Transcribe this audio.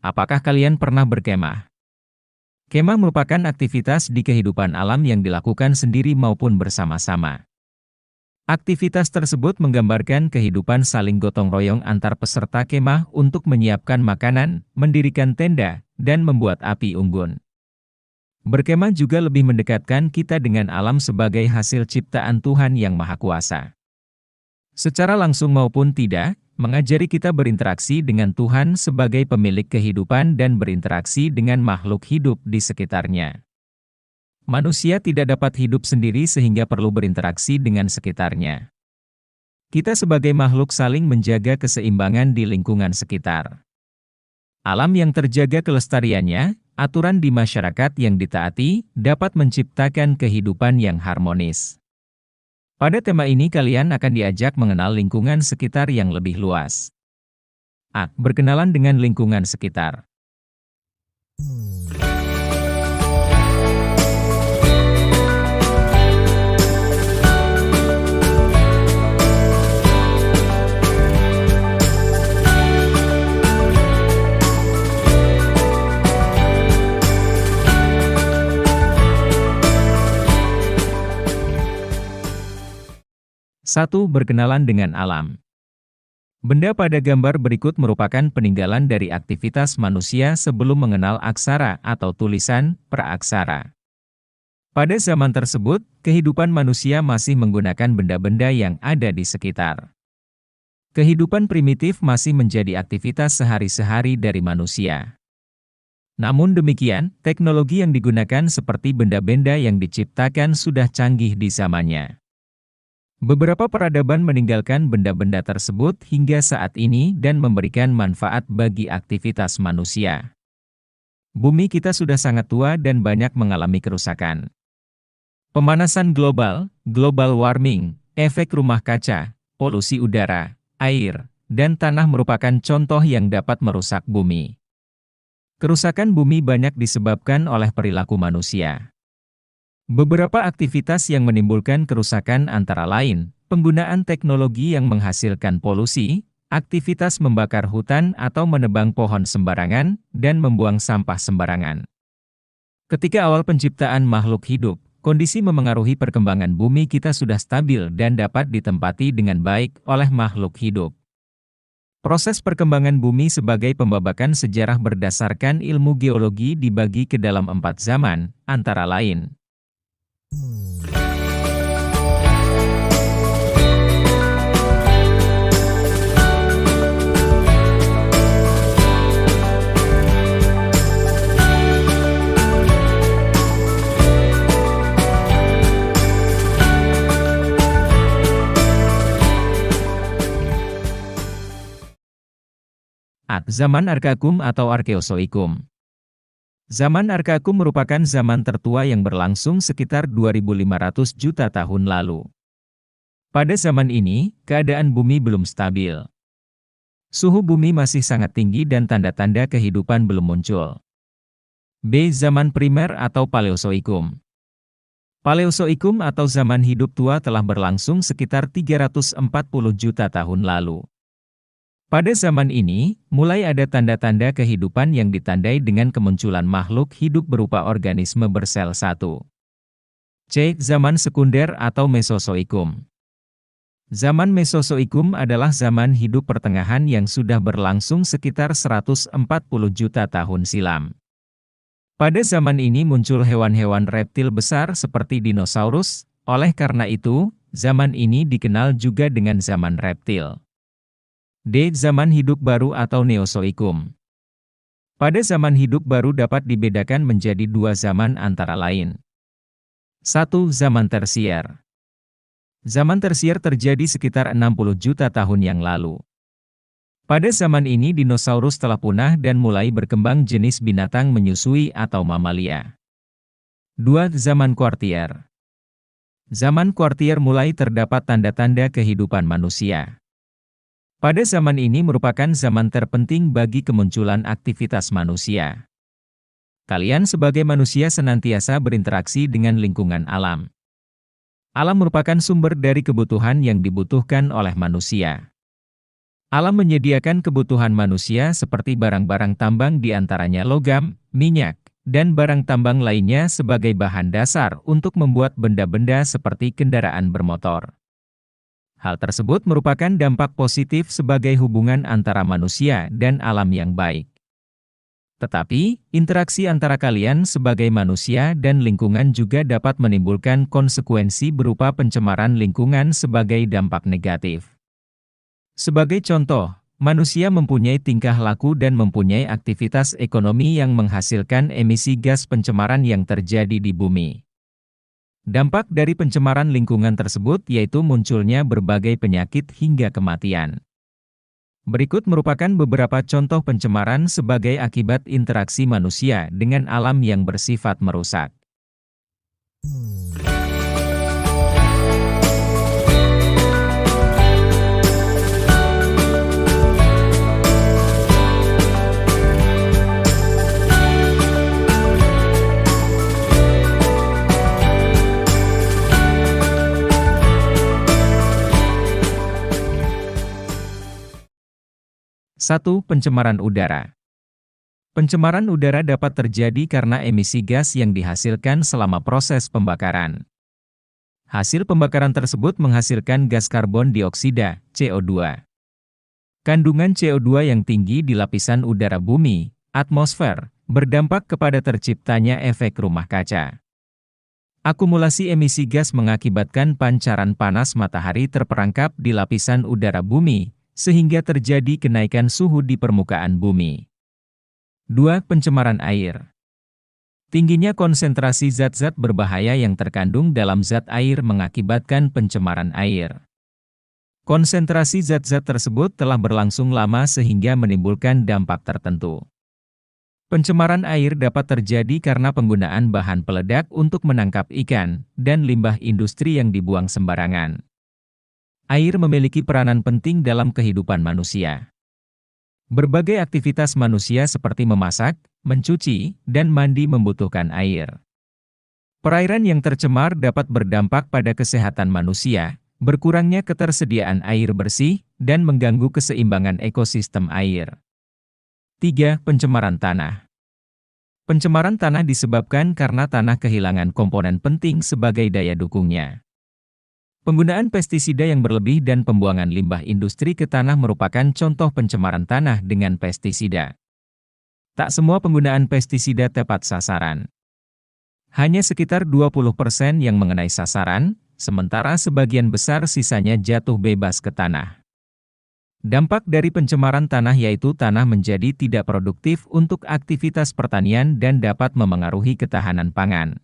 Apakah kalian pernah berkemah? Kemah merupakan aktivitas di kehidupan alam yang dilakukan sendiri maupun bersama-sama. Aktivitas tersebut menggambarkan kehidupan saling gotong royong antar peserta kemah untuk menyiapkan makanan, mendirikan tenda, dan membuat api unggun. Berkemah juga lebih mendekatkan kita dengan alam sebagai hasil ciptaan Tuhan yang Maha Kuasa. Secara langsung maupun tidak, mengajari kita berinteraksi dengan Tuhan sebagai pemilik kehidupan dan berinteraksi dengan makhluk hidup di sekitarnya. Manusia tidak dapat hidup sendiri sehingga perlu berinteraksi dengan sekitarnya. Kita sebagai makhluk saling menjaga keseimbangan di lingkungan sekitar. Alam yang terjaga kelestariannya, aturan di masyarakat yang ditaati, dapat menciptakan kehidupan yang harmonis. Pada tema ini kalian akan diajak mengenal lingkungan sekitar yang lebih luas. A. Berkenalan dengan lingkungan sekitar. Satu. Berkenalan dengan alam. Benda pada gambar berikut merupakan peninggalan dari aktivitas manusia sebelum mengenal aksara atau tulisan praaksara. Pada zaman tersebut, kehidupan manusia masih menggunakan benda-benda yang ada di sekitar. Kehidupan primitif masih menjadi aktivitas sehari-hari dari manusia. Namun demikian, teknologi yang digunakan seperti benda-benda yang diciptakan sudah canggih di zamannya. Beberapa peradaban meninggalkan benda-benda tersebut hingga saat ini dan memberikan manfaat bagi aktivitas manusia. Bumi kita sudah sangat tua dan banyak mengalami kerusakan. Pemanasan global, global warming, efek rumah kaca, polusi udara, air, dan tanah merupakan contoh yang dapat merusak bumi. Kerusakan bumi banyak disebabkan oleh perilaku manusia. Beberapa aktivitas yang menimbulkan kerusakan antara lain, penggunaan teknologi yang menghasilkan polusi, aktivitas membakar hutan atau menebang pohon sembarangan, dan membuang sampah sembarangan. Ketika awal penciptaan makhluk hidup, kondisi memengaruhi perkembangan bumi kita sudah stabil dan dapat ditempati dengan baik oleh makhluk hidup. Proses perkembangan bumi sebagai pembabakan sejarah berdasarkan ilmu geologi dibagi ke dalam 4 zaman, antara lain. A. Zaman Arkakum atau Arkeozoikum. Zaman Arkakum merupakan zaman tertua yang berlangsung sekitar 2.500 juta tahun lalu. Pada zaman ini, keadaan bumi belum stabil. Suhu bumi masih sangat tinggi dan tanda-tanda kehidupan belum muncul. B. Zaman Primer atau Paleozoikum. Paleozoikum atau zaman hidup tua telah berlangsung sekitar 340 juta tahun lalu. Pada zaman ini, mulai ada tanda-tanda kehidupan yang ditandai dengan kemunculan makhluk hidup berupa organisme bersel satu. C. Zaman Sekunder atau Mesozoikum. Zaman Mesozoikum adalah zaman hidup pertengahan yang sudah berlangsung sekitar 140 juta tahun silam. Pada zaman ini muncul hewan-hewan reptil besar seperti dinosaurus, oleh karena itu, zaman ini dikenal juga dengan zaman reptil. D. Zaman hidup baru atau Neozoikum. Pada zaman hidup baru dapat dibedakan menjadi 2 zaman antara lain. 1. Zaman Tersier. Zaman Tersier terjadi sekitar 60 juta tahun yang lalu. Pada zaman ini dinosaurus telah punah dan mulai berkembang jenis binatang menyusui atau mamalia. 2. Zaman Kuartier. Zaman Kuartier mulai terdapat tanda-tanda kehidupan manusia. Pada zaman ini merupakan zaman terpenting bagi kemunculan aktivitas manusia. Kalian sebagai manusia senantiasa berinteraksi dengan lingkungan alam. Alam merupakan sumber dari kebutuhan yang dibutuhkan oleh manusia. Alam menyediakan kebutuhan manusia seperti barang-barang tambang di antaranya logam, minyak, dan barang tambang lainnya sebagai bahan dasar untuk membuat benda-benda seperti kendaraan bermotor. Hal tersebut merupakan dampak positif sebagai hubungan antara manusia dan alam yang baik. Tetapi, interaksi antara kalian sebagai manusia dan lingkungan juga dapat menimbulkan konsekuensi berupa pencemaran lingkungan sebagai dampak negatif. Sebagai contoh, manusia mempunyai tingkah laku dan mempunyai aktivitas ekonomi yang menghasilkan emisi gas pencemaran yang terjadi di bumi. Dampak dari pencemaran lingkungan tersebut yaitu munculnya berbagai penyakit hingga kematian. Berikut merupakan beberapa contoh pencemaran sebagai akibat interaksi manusia dengan alam yang bersifat merusak. 1. Pencemaran udara. Pencemaran udara dapat terjadi karena emisi gas yang dihasilkan selama proses pembakaran. Hasil pembakaran tersebut menghasilkan gas karbon dioksida, CO2. Kandungan CO2 yang tinggi di lapisan udara bumi, atmosfer, berdampak kepada terciptanya efek rumah kaca. Akumulasi emisi gas mengakibatkan pancaran panas matahari terperangkap di lapisan udara bumi, sehingga terjadi kenaikan suhu di permukaan bumi. 2. Pencemaran air. Tingginya konsentrasi zat-zat berbahaya yang terkandung dalam zat air mengakibatkan pencemaran air. Konsentrasi zat-zat tersebut telah berlangsung lama sehingga menimbulkan dampak tertentu. Pencemaran air dapat terjadi karena penggunaan bahan peledak untuk menangkap ikan, dan limbah industri yang dibuang sembarangan. Air memiliki peranan penting dalam kehidupan manusia. Berbagai aktivitas manusia seperti memasak, mencuci, dan mandi membutuhkan air. Perairan yang tercemar dapat berdampak pada kesehatan manusia, berkurangnya ketersediaan air bersih, dan mengganggu keseimbangan ekosistem air. 3. Pencemaran tanah. Pencemaran tanah disebabkan karena tanah kehilangan komponen penting sebagai daya dukungnya. Penggunaan pestisida yang berlebih dan pembuangan limbah industri ke tanah merupakan contoh pencemaran tanah dengan pestisida. Tak semua penggunaan pestisida tepat sasaran. Hanya sekitar 20% yang mengenai sasaran, sementara sebagian besar sisanya jatuh bebas ke tanah. Dampak dari pencemaran tanah yaitu tanah menjadi tidak produktif untuk aktivitas pertanian dan dapat memengaruhi ketahanan pangan.